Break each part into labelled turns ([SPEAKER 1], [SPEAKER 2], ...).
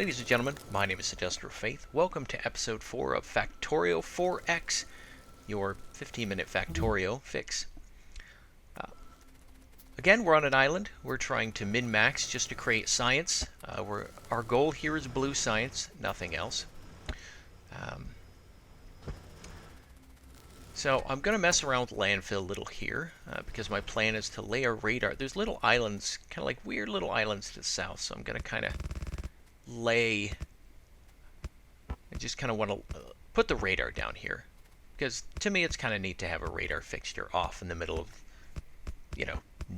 [SPEAKER 1] Ladies and gentlemen, my name is Industrial Faith. Welcome to episode 4 of Factorio 4X, your 15-minute Factorio fix. Again, we're on an island. We're trying to min-max just to create science. Our goal here is blue science, nothing else. So I'm going to mess around with landfill a little here because my plan is to lay a radar. There's little islands, kind of like weird little islands to the south, so I'm going to kind of lay. I just kind of want to put the radar down here because to me it's kind of neat to have a radar fixture off in the middle of,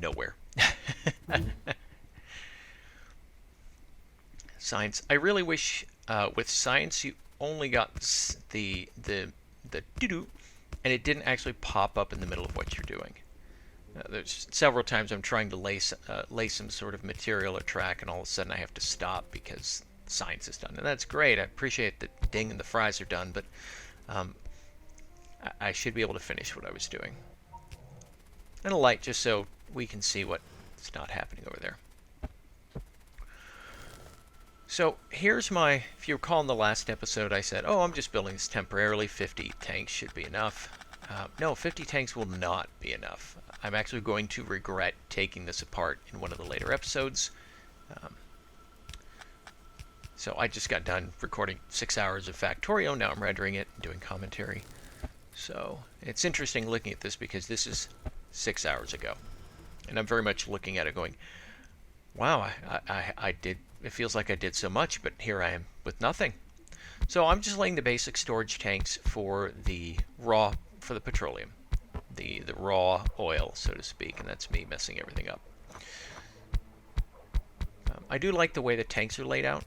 [SPEAKER 1] nowhere. Science. I really wish with science you only got the doo-doo, and it didn't actually pop up in the middle of what you're doing. There's several times I'm trying to lay some sort of material or track, and all of a sudden I have to stop because science is done. And that's great. I appreciate that ding and the fries are done, but I should be able to finish what I was doing. And a light just so we can see what's not happening over there. So here's if you recall in the last episode I said, I'm just building this temporarily, 50 tanks should be enough. No, 50 tanks will not be enough. I'm actually going to regret taking this apart in one of the later episodes. So I just got done recording 6 hours of Factorio, now I'm rendering it and doing commentary. So it's interesting looking at this because this is 6 hours ago. And I'm very much looking at it going, wow, I did, it feels like I did so much, but here I am with nothing. So I'm just laying the basic storage tanks for the petroleum, the raw oil, so to speak, and that's me messing everything up. I do like the way the tanks are laid out.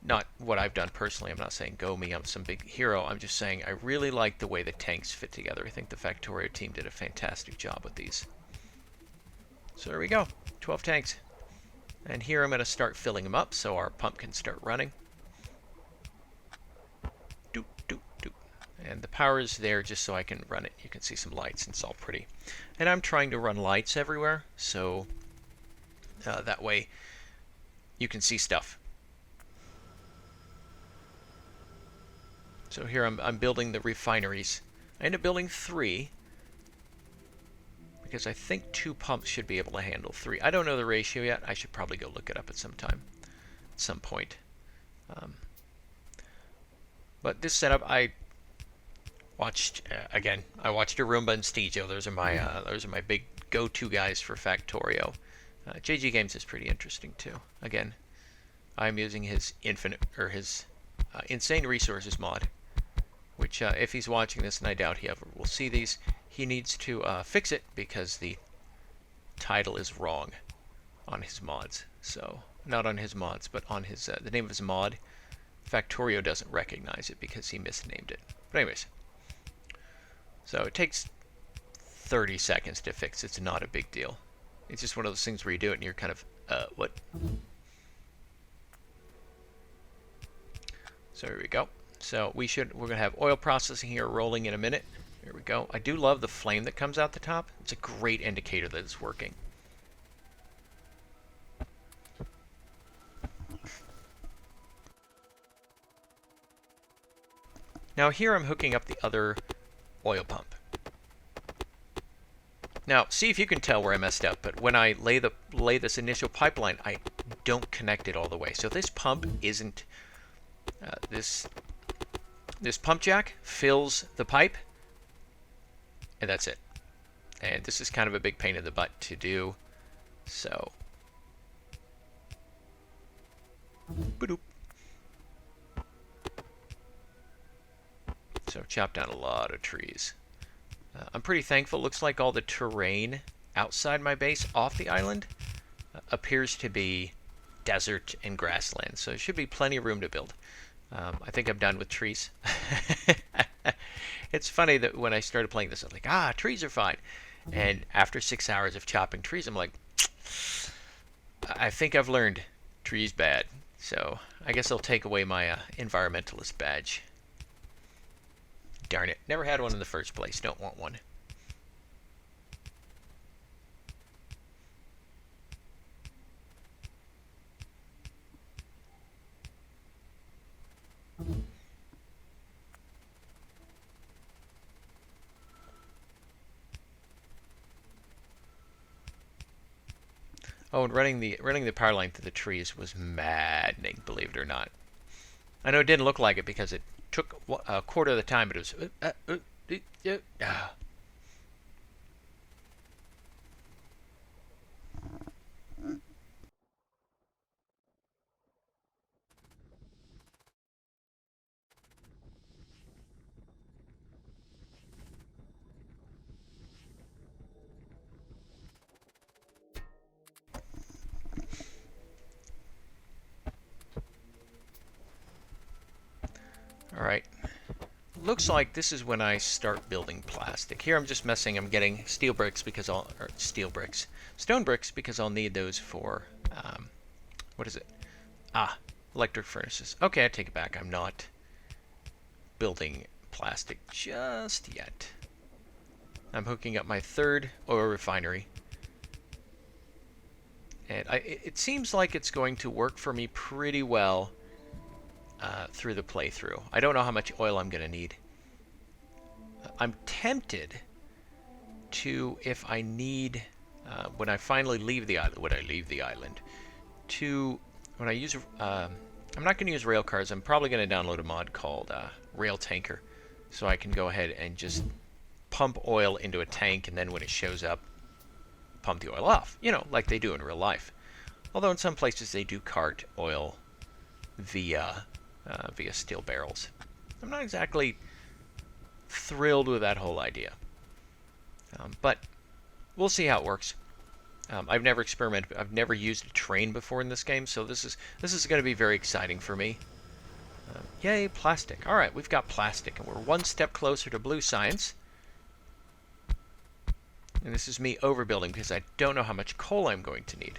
[SPEAKER 1] Not what I've done personally. I'm not saying go me, I'm some big hero. I'm just saying I really like the way the tanks fit together. I think the Factorio team did a fantastic job with these. So there we go, 12 tanks. And here I'm going to start filling them up so our pump can start running. Doop, doop, doop. And the power is there just so I can run it. You can see some lights and it's all pretty. And I'm trying to run lights everywhere so that way you can see stuff. So here I'm building the refineries. I end up building 3 because I think 2 pumps should be able to handle 3. I don't know the ratio yet. I should probably go look it up at some point. But this setup, I watched again. I watched Arumba and Stejo. Those are my big go-to guys for Factorio. JG Games is pretty interesting too. Again, I'm using his Insane Resources mod, which if he's watching this, and I doubt he ever will see these, he needs to fix it because the title is wrong on his mods. So not on his mods, but on his the name of his mod. Factorio doesn't recognize it because he misnamed it. But anyways, so it takes 30 seconds to fix. It's not a big deal. It's just one of those things where you do it and you're kind of what? So here we go. So we're going to have oil processing here rolling in a minute. Here we go. I do love the flame that comes out the top. It's a great indicator that it's working. Now here I'm hooking up the other oil pump. Now see if you can tell where I messed up, but when I lay this initial pipeline, I don't connect it all the way. So this pump isn't this pump jack fills the pipe, and that's it. And this is kind of a big pain in the butt to do. So, ba-doop. So chop down a lot of trees. I'm pretty thankful. Looks like all the terrain outside my base, off the island, appears to be desert and grassland. So there should be plenty of room to build. I think I'm done with trees. It's funny that when I started playing this, I was like, trees are fine. And after 6 hours of chopping trees, I'm like, I think I've learned trees bad. So I guess I'll take away my environmentalist badge. Darn it. Never had one in the first place. Don't want one. Oh, and running the power line through the trees was maddening, believe it or not. I know it didn't look like it because it took a quarter of the time, but it was. Alright. Looks like this is when I start building plastic. Here I'm just messing. I'm getting stone bricks because I'll need those for, what is it? Electric furnaces. Okay, I take it back. I'm not building plastic just yet. I'm hooking up my third oil refinery. And it seems like it's going to work for me pretty well through the playthrough. I don't know how much oil I'm going to need. I'm tempted to, if I need, when I finally leave the island, when I use, I'm not going to use rail cars. I'm probably going to download a mod called Rail Tanker, so I can go ahead and just pump oil into a tank, and then when it shows up, pump the oil off. You know, like they do in real life. Although in some places they do cart oil via steel barrels. I'm not exactly thrilled with that whole idea, but we'll see how it works. I've never experimented. I've never used a train before in this game, so this is going to be very exciting for me. Yay, plastic! All right, we've got plastic, and we're one step closer to blue science. And this is me overbuilding because I don't know how much coal I'm going to need.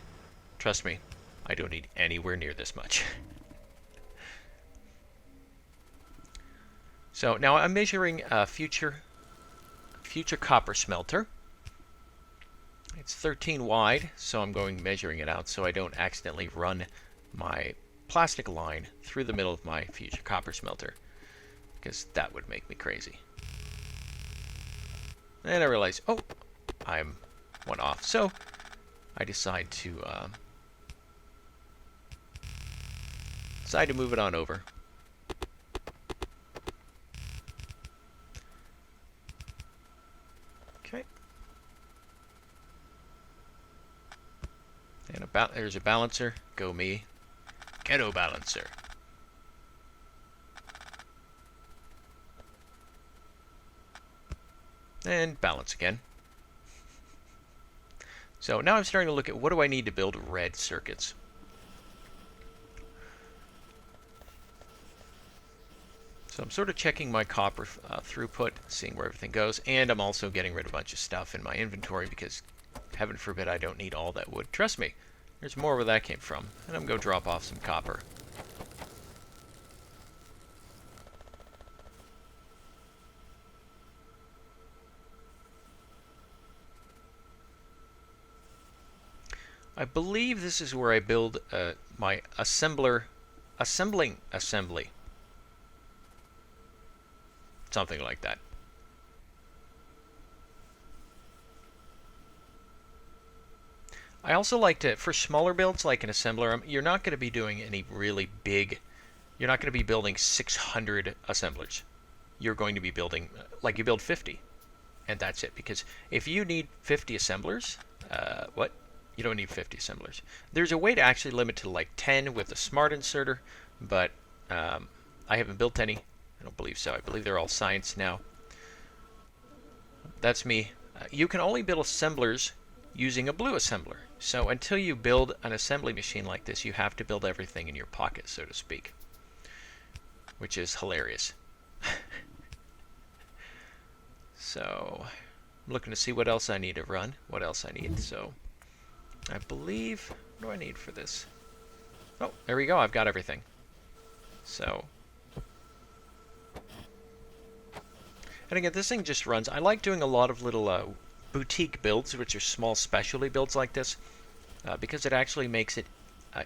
[SPEAKER 1] Trust me, I don't need anywhere near this much. So now I'm measuring a future copper smelter. It's 13 wide, so I'm measuring it out so I don't accidentally run my plastic line through the middle of my future copper smelter, because that would make me crazy. And I realize, oh, I'm one off. So I decide to move it on over. Okay. And there's a balancer. Go me. Ghetto balancer. And balance again. So now I'm starting to look at what do I need to build red circuits. So I'm sort of checking my copper throughput, seeing where everything goes, and I'm also getting rid of a bunch of stuff in my inventory because, heaven forbid, I don't need all that wood. Trust me, there's more where that came from. And I'm going to drop off some copper. I believe this is where I build my assembling assembly. Something like that. I also like to, for smaller builds like an assembler, you're not going to be doing any really big, you're not going to be building 600 assemblers. You're going to be building, like you build 50, and that's it. Because if you need 50 assemblers, you don't need 50 assemblers. There's a way to actually limit to like 10 with a smart inserter, but I haven't built any. I don't believe so. I believe they're all science now. That's me. You can only build assemblers using a blue assembler. So until you build an assembly machine like this, you have to build everything in your pocket, so to speak. Which is hilarious. So I'm looking to see what else I need to run. What else I need. So I believe, what do I need for this? Oh, there we go. I've got everything. So, and again, this thing just runs. I like doing a lot of little boutique builds, which are small specialty builds like this, because it actually makes it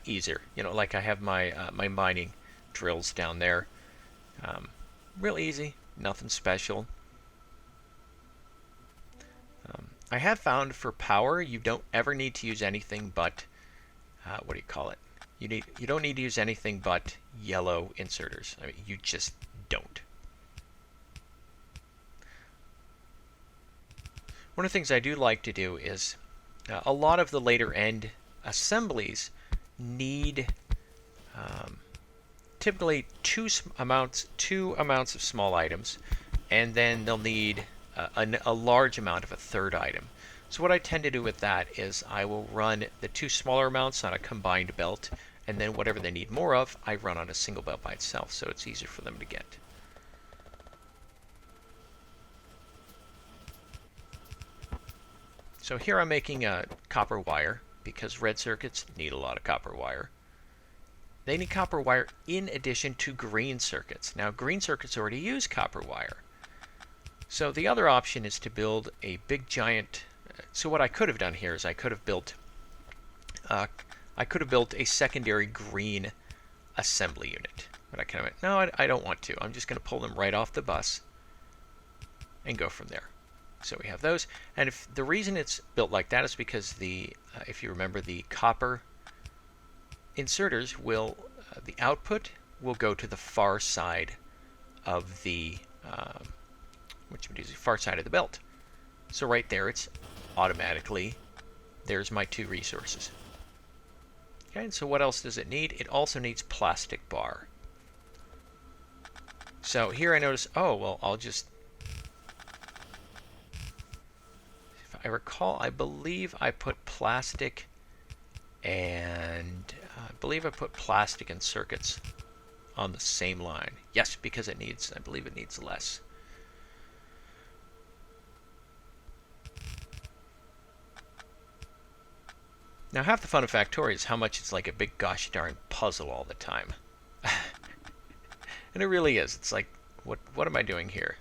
[SPEAKER 1] easier. You know, like I have my my mining drills down there. Real easy, nothing special. I have found for power, you don't ever need to use anything but what do you call it? You don't need to use anything but yellow inserters. I mean, you just don't. One of the things I do like to do is a lot of the later end assemblies need typically two amounts of small items, and then they'll need a large amount of a third item. So what I tend to do with that is I will run the two smaller amounts on a combined belt, and then whatever they need more of, I run on a single belt by itself, so it's easier for them to get. So here I'm making a copper wire because red circuits need a lot of copper wire. They need copper wire in addition to green circuits. Now green circuits already use copper wire. So the other option is to build a big giant. So what I could have done here is I could have built a secondary green assembly unit. But I kind of went, no, I don't want to. I'm just going to pull them right off the bus and go from there. So we have those, and if the reason it's built like that is because if you remember, the copper inserters will the output will go to the far side of the far side of the belt. So right there, it's automatically there's my two resources. Okay, and so what else does it need? It also needs plastic bar. So here I notice, oh well, I'll just. I recall, I believe I put plastic and circuits on the same line. Yes, because I believe it needs less. Now half the fun of Factorio is how much it's like a big gosh darn puzzle all the time. And it really is. It's like, what am I doing here?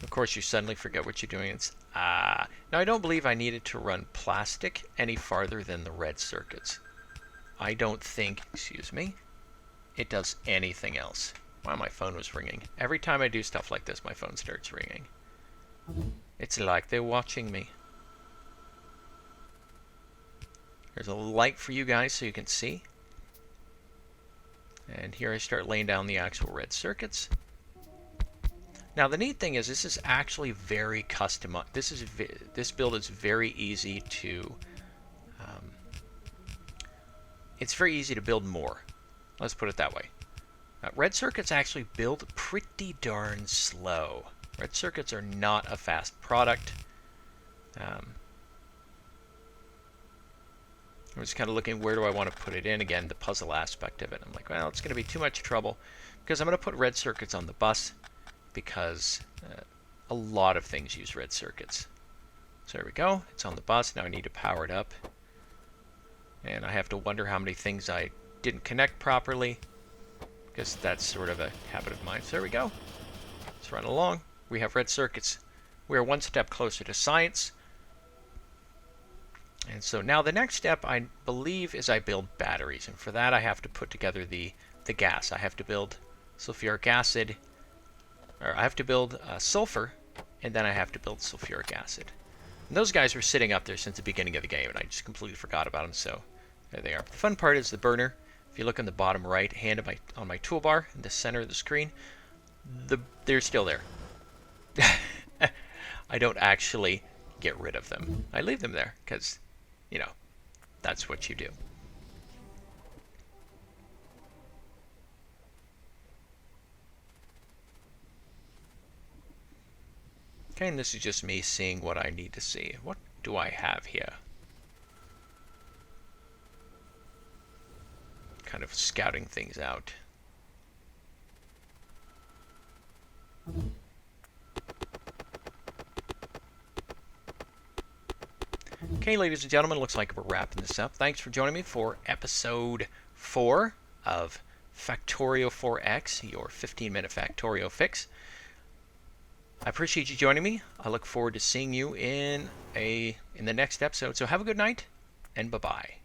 [SPEAKER 1] Of course, you suddenly forget what you're doing. It's now I don't believe I needed to run plastic any farther than the red circuits. I don't think, excuse me, it does anything else. Wow, my phone was ringing. Every time I do stuff like this, my phone starts ringing. It's like they're watching me. There's a light for you guys so you can see. And here I start laying down the actual red circuits. Now the neat thing is this is actually very customized. This build is very easy to. It's very easy to build more. Let's put it that way. Red circuits actually build pretty darn slow. Red circuits are not a fast product. I was kind of looking, where do I want to put it in? Again, the puzzle aspect of it. I'm like, well, it's going to be too much trouble because I'm going to put red circuits on the bus because a lot of things use red circuits. So there we go. It's on the bus. Now I need to power it up. And I have to wonder how many things I didn't connect properly because that's sort of a habit of mine. So there we go. Let's run along. We have red circuits. We are one step closer to science. And so now the next step, I believe, is I build batteries. And for that, I have to put together the gas. I have to build sulfuric acid, or I have to build sulfur, and then I have to build sulfuric acid. And those guys were sitting up there since the beginning of the game, and I just completely forgot about them, so there they are. The fun part is the burner. If you look on the bottom right hand of on my toolbar, in the center of the screen, they're still there. I don't actually get rid of them. I leave them there because, you know, that's what you do. Okay, and this is just me seeing what I need to see. What do I have here? Kind of scouting things out. Okay, ladies and gentlemen, looks like we're wrapping this up. Thanks for joining me for episode 4 of Factorio 4X, your 15-minute Factorio fix. I appreciate you joining me. I look forward to seeing you in the next episode. So have a good night, and bye-bye.